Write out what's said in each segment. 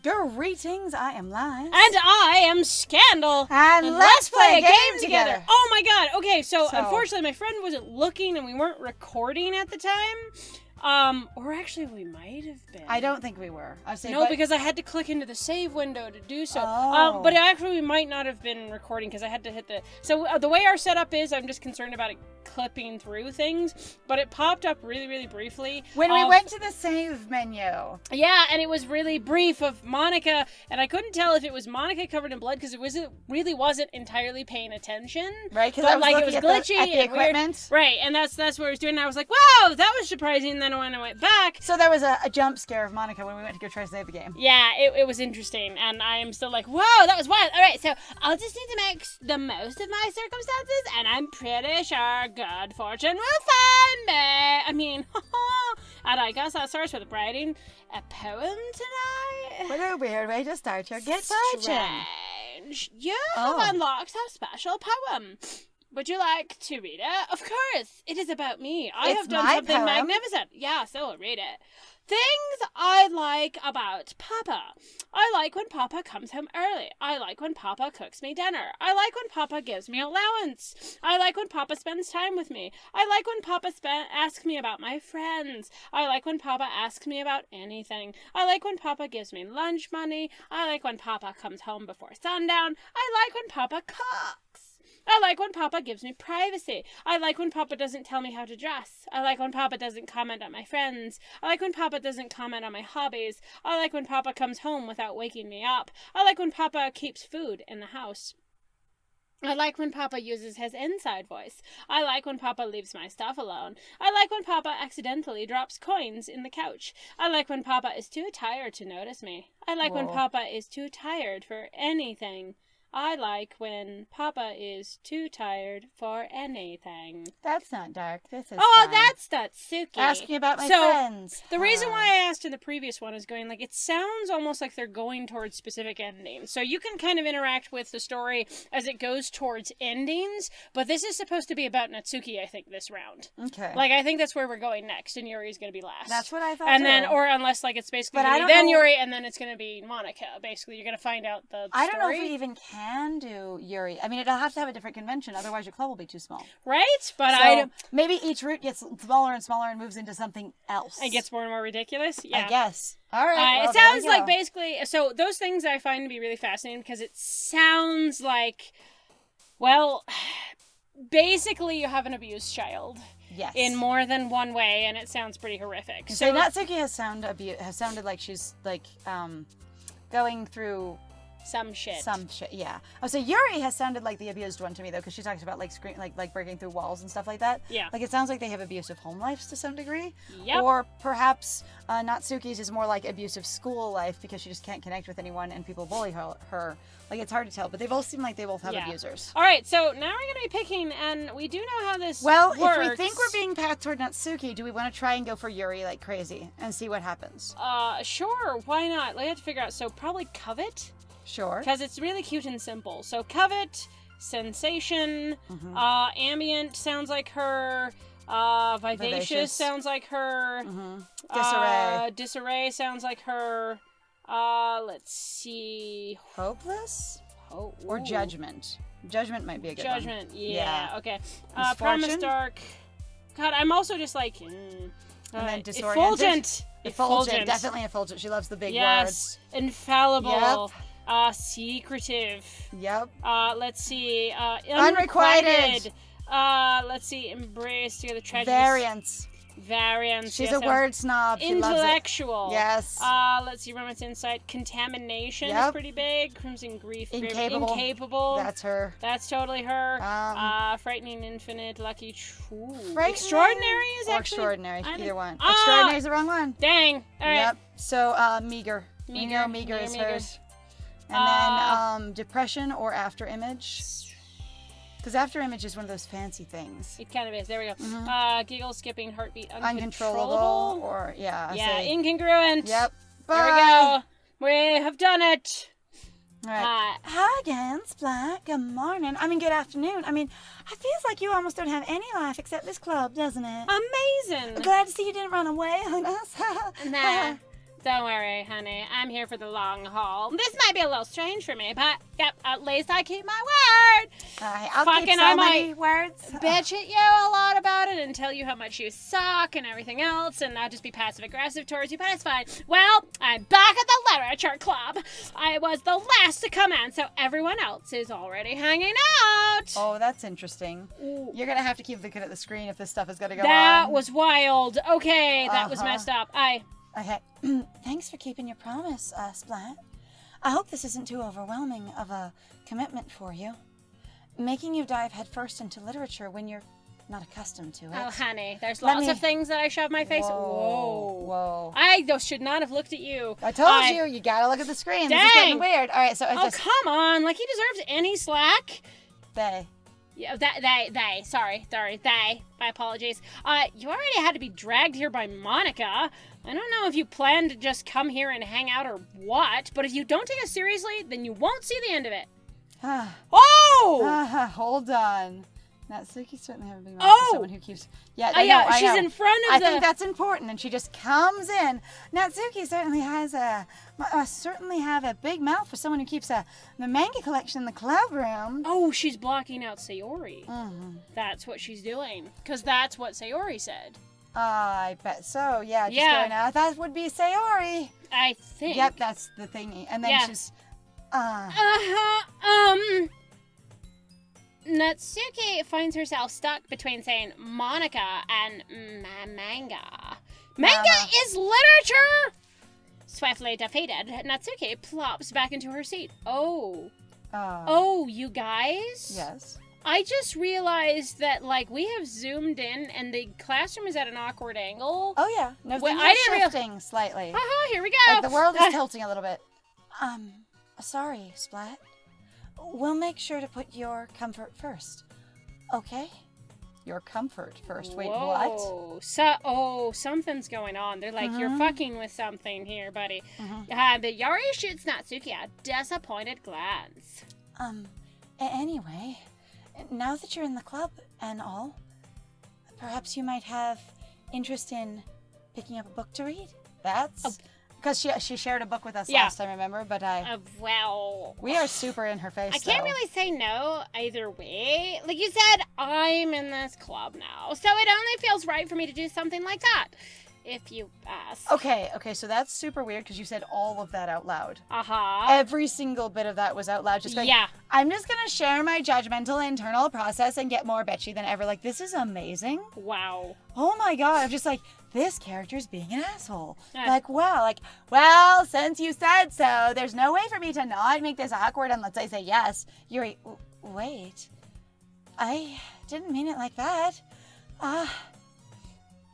Greetings, I am Lies. And I am Scandal. And let's play a game together. Oh my god. Okay, so unfortunately my friend wasn't looking and we weren't recording at the time. Or actually we might have been. I don't think we were. Because I had to click into the save window to do so. Oh. But actually we might not have been recording because I had to hit the... So the way our setup is, I'm just concerned about it clipping through things. But it popped up really, really briefly. When we went to the save menu. Yeah, and it was really brief of Monica. And I couldn't tell if it was Monica covered in blood because it really wasn't entirely paying attention. Right, because I was like, looking it was glitchy at the equipment. Weird. Right, and that's what I was doing. And I was like, wow, that was surprising. And then when I went back... So there was a jump scare of Monica when we went to go try to save the game. Yeah, it was interesting. And I am still like, whoa, that was wild. All right, so I'll just need to make the most of my circumstances. And I'm pretty sure good fortune will find me. I mean, and I guess that starts with writing a poem tonight. What a weird way to start your Get Fortune. Strange. You have unlocked a special poem. Would you like to read it? Of course. It is about me. I have done something poem. magnificent. Yeah, so I'll read it. Things I like about Papa. I like when Papa comes home early. I like when Papa cooks me dinner. I like when Papa gives me allowance. I like when Papa spends time with me. I like when Papa asks me about my friends. I like when Papa asks me about anything. I like when Papa gives me lunch money. I like when Papa comes home before sundown. I like when Papa cooks. I like when Papa gives me privacy. I like when Papa doesn't tell me how to dress. I like when Papa doesn't comment on my friends. I like when Papa doesn't comment on my hobbies. I like when Papa comes home without waking me up. I like when Papa keeps food in the house. I like when Papa uses his inside voice. I like when Papa leaves my stuff alone. I like when Papa accidentally drops coins in the couch. I like when Papa is too tired to notice me. I like when Papa is too tired for anything. I like when Papa is too tired for anything. That's not dark. This is fine. That's Natsuki. Asking about my friends. The reason why I asked in the previous one is going, like, it sounds almost like they're going towards specific endings. So you can kind of interact with the story as it goes towards endings, but this is supposed to be about Natsuki, I think, this round. Okay. Like, I think that's where we're going next, and Yuri's going to be last. That's what I thought, and too. then, or unless, like, it's basically then Yuri, and then it's going to be Monica. Basically, you're going to find out the story. I don't know if we even can do Yuri. I mean, it'll have to have a different convention, otherwise your club will be too small. Right? But maybe each route gets smaller and smaller and moves into something else. It gets more and more ridiculous? Yeah. I guess. All right. It sounds like basically... So those things I find to be really fascinating because it sounds like... Well, basically you have an abused child. Yes. In more than one way, and it sounds pretty horrific. So Natsuki has sounded like she's, like, going through... Some shit, yeah. Oh, so Yuri has sounded like the abused one to me, though, because she talks about, like, like breaking through walls and stuff like that. Yeah. Like, it sounds like they have abusive home lives to some degree. Yep. Or perhaps Natsuki's is more like abusive school life because she just can't connect with anyone and people bully her. Like, it's hard to tell, but they both seem like they both have abusers. All right, so now we're going to be picking, and we do know how this works. If we think we're being pathed toward Natsuki, do we want to try and go for Yuri like crazy and see what happens? Sure, why not? We have to figure out, so probably Covet. Sure. Because it's really cute and simple. So Covet, Sensation, Ambient sounds like her, Vivacious sounds like her, Disarray sounds like her, let's see. Hopeless? Or Judgment. Judgment might be a good one. Judgment, yeah. Okay. Promise Dark. God, I'm also just like... and then Disoriented. Effulgent. Definitely Effulgent. She loves the big words. Yes. Infallible. Yep. Secretive. Yep. Let's see. Unrequited. Let's see. Embrace together. Tragedies. Variance. She's a word snob. She Intellectual. Loves it. Yes. Let's see. Romance Insight. Contamination is pretty big. Crimson Grief. Incapable. That's her. That's totally her. Frightening Infinite. Lucky. Extraordinary is actually. Extraordinary. Either one. Extraordinary is the wrong one. Dang. All right. Yep. So Meager. We know Meager is hers. And then Depression or After Image. Because After Image is one of those fancy things. It kind of is. There we go. Giggle, skipping, heartbeat, uncontrollable. Or, incongruent. Yep. Bye. There we go. We have done it. All right. Hi again, Splat. Good morning. I mean, good afternoon. I mean, it feels like you almost don't have any life except this club, doesn't it? Amazing. I'm glad to see you didn't run away on us. Nah. Don't worry, honey. I'm here for the long haul. This might be a little strange for me, but yep, at least I keep my word. I'll Fucking keep so I many might words. bitch at you a lot about it and tell you how much you suck and everything else and not just be passive aggressive towards you, but it's fine. Well, I'm back at the literature club. I was the last to come in, so everyone else is already hanging out. Oh, that's interesting. Ooh. You're gonna have to keep looking at the screen if this stuff is gonna go That on. was wild. Okay, that was messed up. Okay. Thanks for keeping your promise, Splat. I hope this isn't too overwhelming of a commitment for you. Making you dive headfirst into literature when you're not accustomed to it. Oh, honey, there's lots of things that I shove my face. Whoa. I should not have looked at you. I told you gotta look at the screen. Dang. This is getting weird. All right, so come on. Like, he deserves any slack. They. Yeah, they. Sorry, they. My apologies. You already had to be dragged here by Monica. I don't know if you plan to just come here and hang out or what, but if you don't take us seriously, then you won't see the end of it. Oh! Hold on. Natsuki certainly have a big mouth for someone who keeps... Yeah, I know. She's in front of I think that's important, and she just comes in. Natsuki certainly has certainly have a big mouth for someone who keeps the manga collection in the club room. Oh, she's blocking out Sayori. Mm-hmm. That's what she's doing, because that's what Sayori said. I bet so. Yeah, just going out. That would be Sayori. I think. Yep, that's the thingy. And then she's... Natsuki finds herself stuck between saying Monica and manga. Manga is literature! Swiftly defeated, Natsuki plops back into her seat. Oh, you guys? Yes. I just realized that, like, we have zoomed in and the classroom is at an awkward angle. Oh, yeah. No, things are shifting slightly. Here we go. Like, the world is tilting a little bit. Sorry, Splat. We'll make sure to put your comfort first. Okay? Your comfort first. Wait, what? Something's going on. They're like, you're fucking with something here, buddy. But Yari shoots Natsuki a disappointed glance. Anyway, now that you're in the club and all, perhaps you might have interest in picking up a book to read? That's... Because she shared a book with us last time, remember? But we are super in her face. I can't really say no either way. Like you said, I'm in this club now, so it only feels right for me to do something like that, if you ask. Okay, so that's super weird because you said all of that out loud. Every single bit of that was out loud. Just going, I'm just gonna share my judgmental internal process and get more bitchy than ever. Like, this is amazing. Wow. Oh my god, I'm just like, this character's being an asshole. Well, since you said so, there's no way for me to not make this awkward unless I say yes. Yuri, wait. I didn't mean it like that.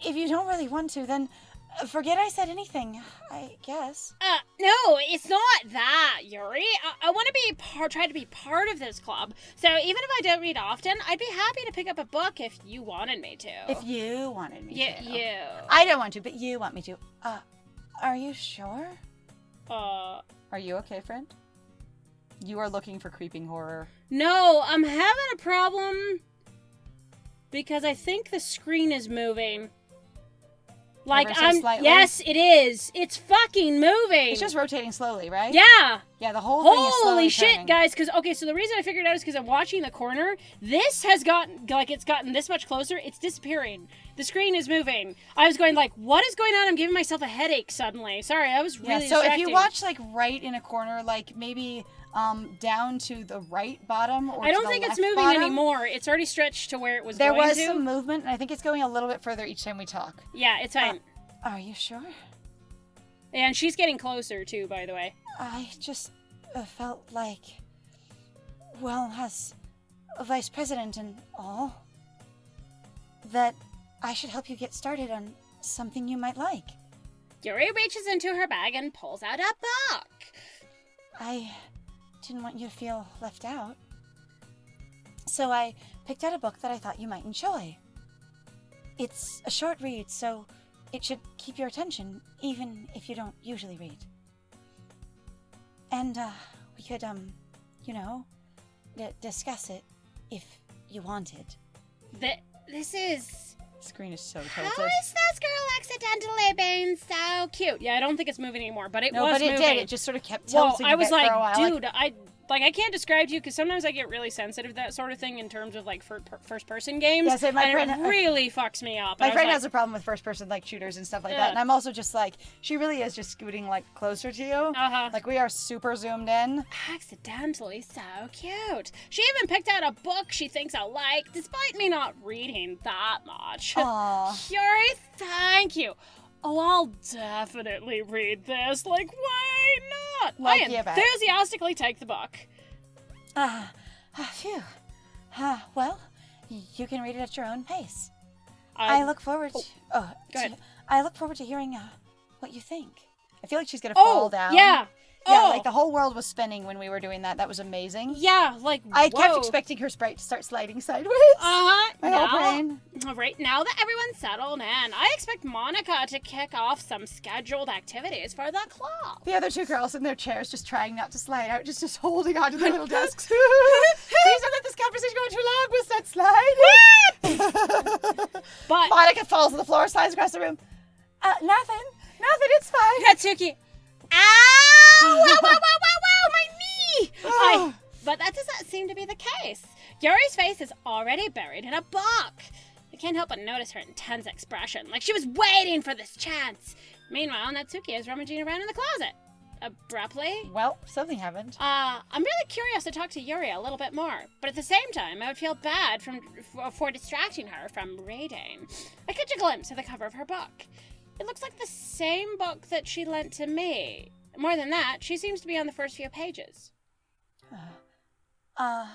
If you don't really want to, then forget I said anything, I guess. No, it's not that, Yuri. I want to try to be part of this club. So even if I don't read often, I'd be happy to pick up a book if you wanted me to. If you wanted me to. You. I don't want to, but you want me to. Are you sure? Are you okay, friend? You are looking for creeping horror. No, I'm having a problem because I think the screen is moving. Like, slightly? Yes, it is. It's fucking moving. It's just rotating slowly, right? Yeah. Yeah, the whole thing is slowly Holy shit, turning. guys. So the reason I figured it out is because I'm watching the corner. This has gotten this much closer. It's disappearing. The screen is moving. I was going like, what is going on? I'm giving myself a headache suddenly. Sorry, I was really so distracting. if you watch, like, right in a corner, like, maybe... down to the right bottom or I don't to the think it's left moving bottom. anymore. It's already stretched to where it was There going was to. some movement, and I think it's going a little bit further each time we talk. Yeah, it's fine. Are you sure? And she's getting closer, too, by the way. I just felt like, well, as a vice president and all, that I should help you get started on something you might like. Yuri reaches into her bag and pulls out a book. I didn't want you to feel left out. So I picked out a book that I thought you might enjoy. It's a short read, so it should keep your attention, even if you don't usually read. And, we could, discuss it if you wanted. This is... Screen is so How tilted. is this girl accidentally being so cute? Yeah, I don't think it's moving anymore, but it was moving. No, but it did. It just sort of kept Whoa, tilting I was a bit like, for a while. dude, I can't describe to you because sometimes I get really sensitive to that sort of thing in terms of like first-person games. Yeah, so my friend, it really fucks me up. My friend has a problem with first-person like shooters and stuff like that, and I'm also just like, she really is just scooting like closer to you. Like we are super zoomed in. Accidentally so cute. She even picked out a book she thinks I'll like, despite me not reading that much. Aww. Yuri, thank you. Oh, I'll definitely read this. Like, why not? I enthusiastically take the book. Phew. Well, you can read it at your own pace. I look forward Go ahead. I look forward to hearing what you think. I feel like she's gonna fall down. Yeah. Yeah, like the whole world was spinning when we were doing that. That was amazing. Yeah, like, I kept expecting her sprite to start sliding sideways. My whole brain. Right now that everyone's settled in, I expect Monica to kick off some scheduled activities for the club. The other two girls in their chairs just trying not to slide out, just holding onto their little desks. Please don't let this conversation go too long. We'll start sliding. But Monica falls to the floor, slides across the room. Nothing, it's fine. Natsuki. Ow! Wow, my knee! But that does not seem to be the case. Yuri's face is already buried in a book. I can't help but notice her intense expression, like she was waiting for this chance. Meanwhile, Natsuki is rummaging around in the closet. Abruptly. Well, something happened. I'm really curious to talk to Yuri a little bit more, but at the same time, I would feel bad for distracting her from reading. I catch a glimpse of the cover of her book. It looks like the same book that she lent to me. More than that, she seems to be on the first few pages. Crap.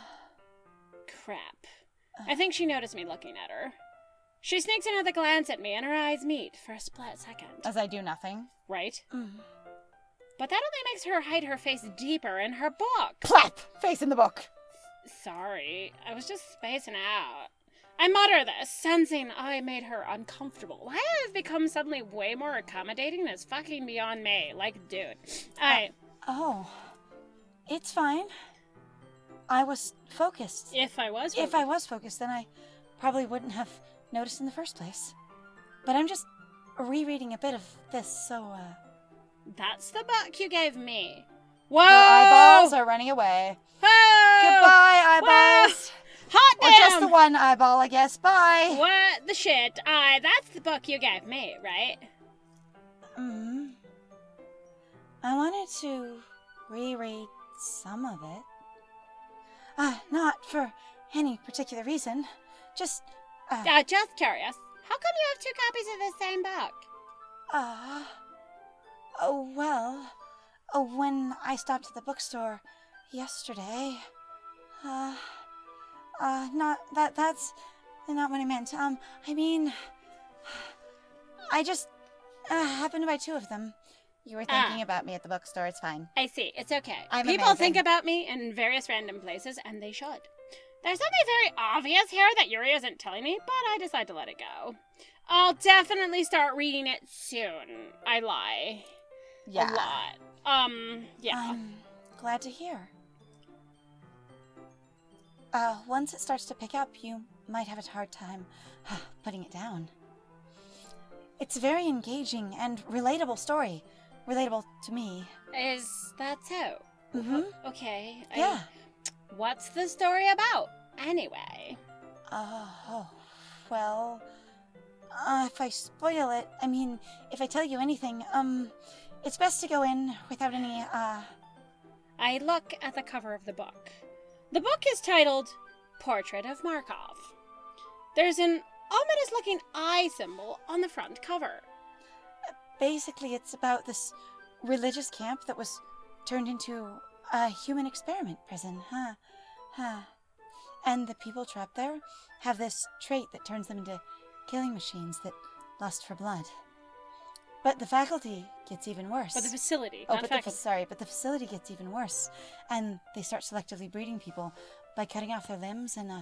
I think she noticed me looking at her. She sneaks another glance at me and her eyes meet for a split second. As I do nothing. Right? But that only makes her hide her face deeper in her book. Plap! Face in the book. Sorry, I was just spacing out. I mutter this, sensing I made her uncomfortable. Why I've become suddenly way more accommodating is fucking beyond me. Like, dude. It's fine. I was focused. If I was focused, then I probably wouldn't have noticed in the first place. But I'm just rereading a bit of this, so, That's the book you gave me. Whoa! Her eyeballs are running away. Whoa! Goodbye, eyeballs! Whoa! Hot damn! Or just the one eyeball, I guess. Bye! What the shit? That's the book you gave me, right? I wanted to reread some of it. Not for any particular reason. Just curious. How come you have two copies of the same book? When I stopped at the bookstore yesterday, that's not what I meant. I mean, I just happened to buy two of them. You were thinking about me at the bookstore. It's fine. I see. It's okay. I'm People amazing. think about me in various random places, and they should. There's something very obvious here that Yuri isn't telling me, but I decide to let it go. I'll definitely start reading it soon. I lie. Yeah. A lot. Yeah. I'm glad to hear. Once it starts to pick up, you might have a hard time putting it down. It's a very engaging and relatable story. Relatable to me. Is that so? Mm-hmm. Okay. Yeah. What's the story about, anyway? Well, if I spoil it, I mean, if I tell you anything, it's best to go in without any, I look at the cover of the book. The book is titled Portrait of Markov. There's an ominous-looking eye symbol on the front cover. Basically, it's about this religious camp that was turned into a human experiment prison, And the people trapped there have this trait that turns them into killing machines that lust for blood. But the faculty gets even worse. But the facility, but not faculty. But the facility gets even worse. And they start selectively breeding people by cutting off their limbs and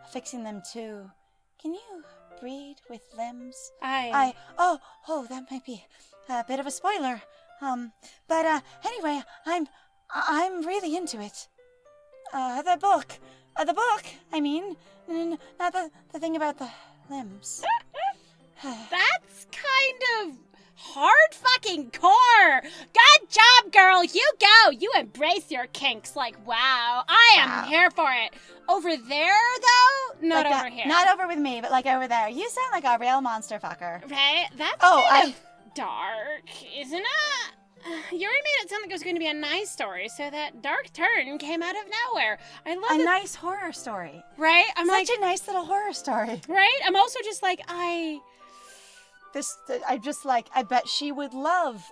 affixing them to... Can you breed with limbs? Oh, that might be a bit of a spoiler. But anyway, I'm really into it. The book, I mean, not the thing about the limbs. That's kind of hard-fucking-core. Good job, girl. You go. You embrace your kinks. Like, wow. I am here for it. Over there, though? Not over here. Not over with me, but like over there. You sound like a real monster fucker. Right? That's kind of dark, isn't it? You already made it sound like it was going to be a nice story, so that dark turn came out of nowhere. I love a nice horror story. Right? I'm such a nice little horror story. Right? I'm also just like, I bet she would love,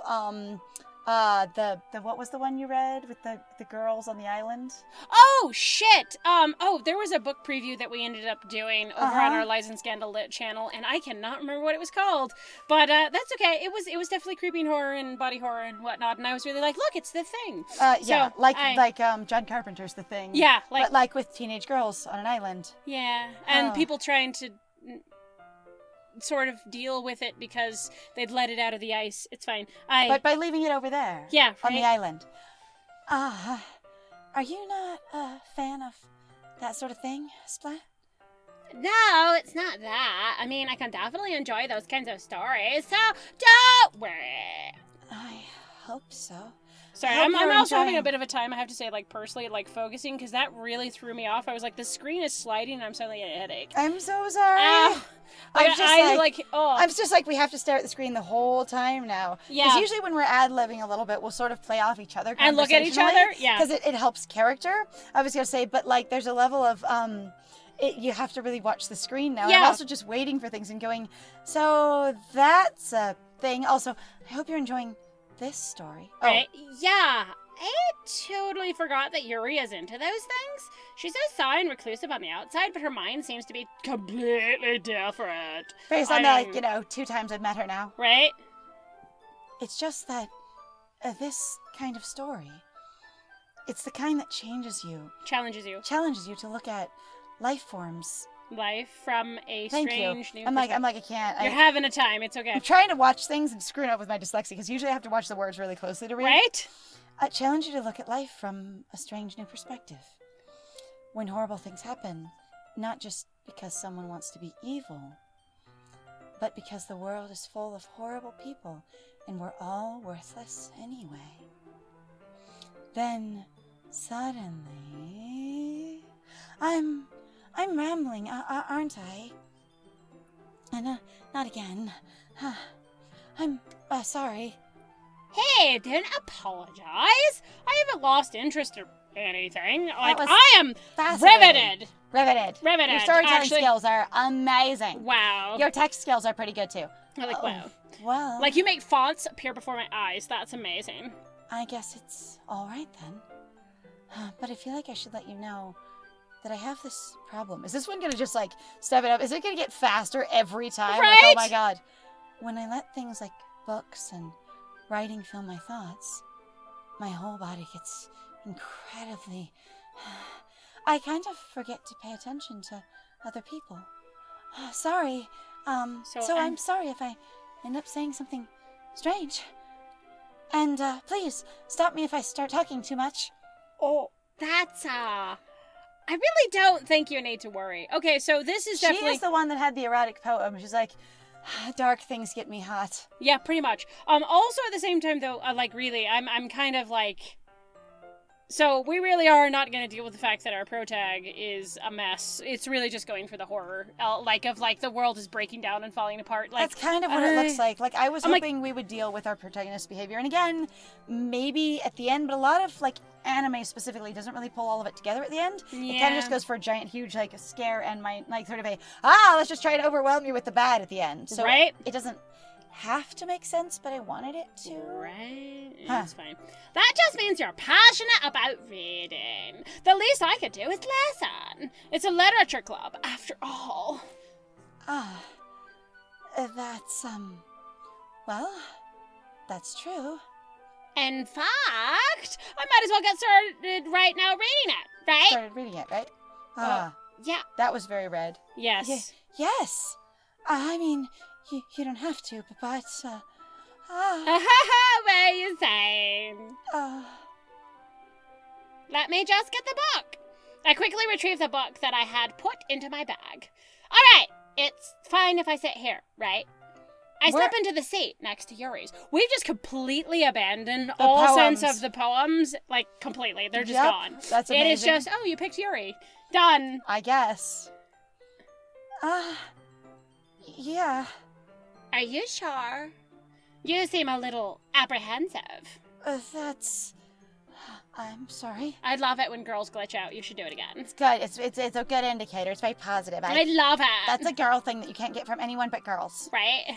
what was the one you read with the girls on the island? Oh, shit! There was a book preview that we ended up doing over on our Lies and Scandal Lit channel, and I cannot remember what it was called, but, that's okay. It was definitely creepy horror and body horror and whatnot, and I was really like, look, it's The Thing. John Carpenter's The Thing. Yeah, but like with teenage girls on an island. Yeah, and people trying to sort of deal with it because they'd let it out of the ice. It's fine. But by leaving it over there. Yeah, right? On the island. Are you not a fan of that sort of thing, Splat? No, it's not that. I mean, I can definitely enjoy those kinds of stories, so don't worry. I hope so. Sorry, I'm also having a bit of a time, I have to say, like, personally, like, focusing, because that really threw me off. I was like, the screen is sliding, and I'm suddenly getting a headache. I'm so sorry. I'm just like, we have to stare at the screen the whole time now. Yeah. Because usually when we're ad-libbing a little bit, we'll sort of play off each other and look at each other. Yeah. Because it helps character. I was going to say, but, like, there's a level of, you have to really watch the screen now. Yeah. I'm also just waiting for things and going, so that's a thing. Also, I hope you're enjoying this story. Right? Yeah. I totally forgot that Yuri is into those things. She's so sour and reclusive on the outside, but her mind seems to be completely different. Based on the, 2 times I've met her now. Right? It's just that this kind of story, it's the kind that changes you. Challenges you. Challenges you to look at life forms. Life from a strange new I'm like, I can't. You're having a time. It's okay. I'm trying to watch things and screwing up with my dyslexia, because usually I have to watch the words really closely to read. Right? I challenge you to look at life from a strange new perspective. When horrible things happen, not just because someone wants to be evil, but because the world is full of horrible people and we're all worthless anyway. Then, suddenly, I'm rambling, aren't I? And, not again. I'm sorry. Hey, don't apologize. I haven't lost interest or anything. Like, I am riveted. Riveted. Your storytelling skills are amazing. Wow. Your text skills are pretty good, too. Wow. Well. Like, you make fonts appear before my eyes. That's amazing. I guess it's all right, then. But I feel like I should let you know that I have this problem. Is this one going to just, like, step it up? Is it going to get faster every time? Right? Like, oh, my God. When I let things like books and writing fill my thoughts, my whole body gets incredibly... I kind of forget to pay attention to other people. Sorry. So I'm sorry if I end up saying something strange. And, please, stop me if I start talking too much. Oh, that's, I really don't think you need to worry. Okay, so this is definitely... She is the one that had the erotic poem. She's like, dark things get me hot. Yeah, pretty much. Also at the same time, though, really, I'm kind of like... So we really are not going to deal with the fact that our protag is a mess. It's really just going for the horror, the world is breaking down and falling apart. Like, that's kind of what it looks like. Like, I was hoping we would deal with our protagonist's behavior. And again, maybe at the end, but a lot of, like, anime specifically doesn't really pull all of it together at the end. Yeah. It kind of just goes for a giant, huge, like, scare and sort of let's just try to overwhelm you with the bad at the end. So right? It doesn't have to make sense, but I wanted it to. Right. That's fine. That just means you're passionate about reading. The least I could do is listen. It's a literature club, after all. That's, well, that's true. In fact, I might as well get started right now reading it, right? Started reading it, right? Yeah. That was very red. Yes. Yes. I mean... You don't have to, but, what are you saying? Let me just get the book. I quickly retrieved the book that I had put into my bag. All right, it's fine if I sit here, right? I step into the seat next to Yuri's. We've just completely abandoned all sense of the poems. Like, completely. They're just gone. That's amazing. It is just, oh, you picked Yuri. Done. I guess. Yeah. Are you sure? You seem a little apprehensive. I'm sorry. I love it when girls glitch out. You should do it again. It's good. It's a good indicator. It's very positive. I love it. That's a girl thing that you can't get from anyone but girls. Right?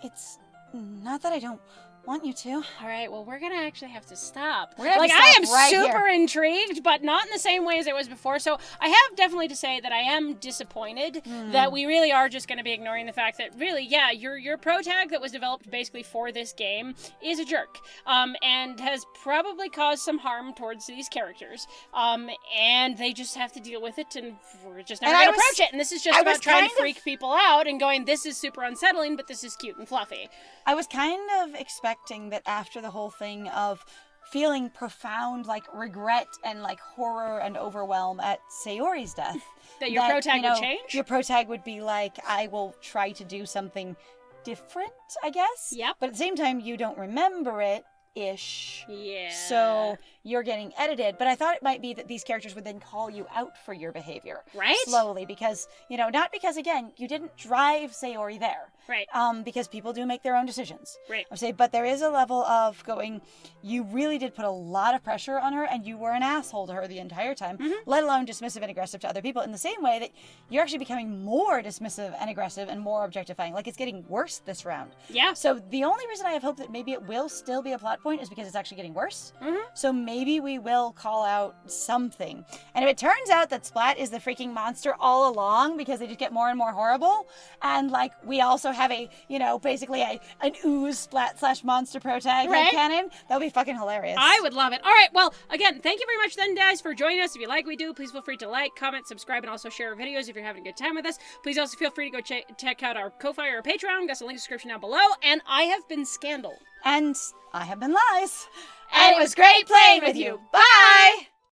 It's not that I don't want you to. All right, well, we're going to actually have to stop. We're gonna have to I am stop right super here. intrigued, but not in the same way as it was before. So I have definitely to say that I am disappointed that we really are just going to be ignoring the fact that really, yeah, your protag that was developed basically for this game is a jerk, and has probably caused some harm towards these characters, and they just have to deal with it, and we're just never going to approach it. And this is just about trying to freak people out and going, this is super unsettling, but this is cute and fluffy. I was kind of expecting that after the whole thing of feeling profound, like, regret and, like, horror and overwhelm at Sayori's death, that your protag would change? Your protag would be like, I will try to do something different, I guess? Yep. But at the same time, you don't remember it-ish. Yeah. So you're getting edited. But I thought it might be that these characters would then call you out for your behavior. Right? Slowly. Because, not because, again, you didn't drive Sayori there. Right. Because people do make their own decisions. Right. I say, but there is a level of going, you really did put a lot of pressure on her, and you were an asshole to her the entire time, let alone dismissive and aggressive to other people, in the same way that you're actually becoming more dismissive and aggressive and more objectifying. Like, it's getting worse this round. Yeah. So the only reason I have hope that maybe it will still be a plot point is because it's actually getting worse. So maybe we will call out something. And if it turns out that Splat is the freaking monster all along because they just get more and more horrible, and, like, we also have a, basically an ooze Splat/monster protag headcanon, that would be fucking hilarious. I would love it. All right, well, again, thank you very much then, guys, for joining us. If you like what we do, please feel free to like, comment, subscribe, and also share our videos if you're having a good time with us. Please also feel free to go check out our Ko-Fi or Patreon. Got a link in the description down below. And I have been Scandal. And I have been Lies. And it was great playing with you. Bye!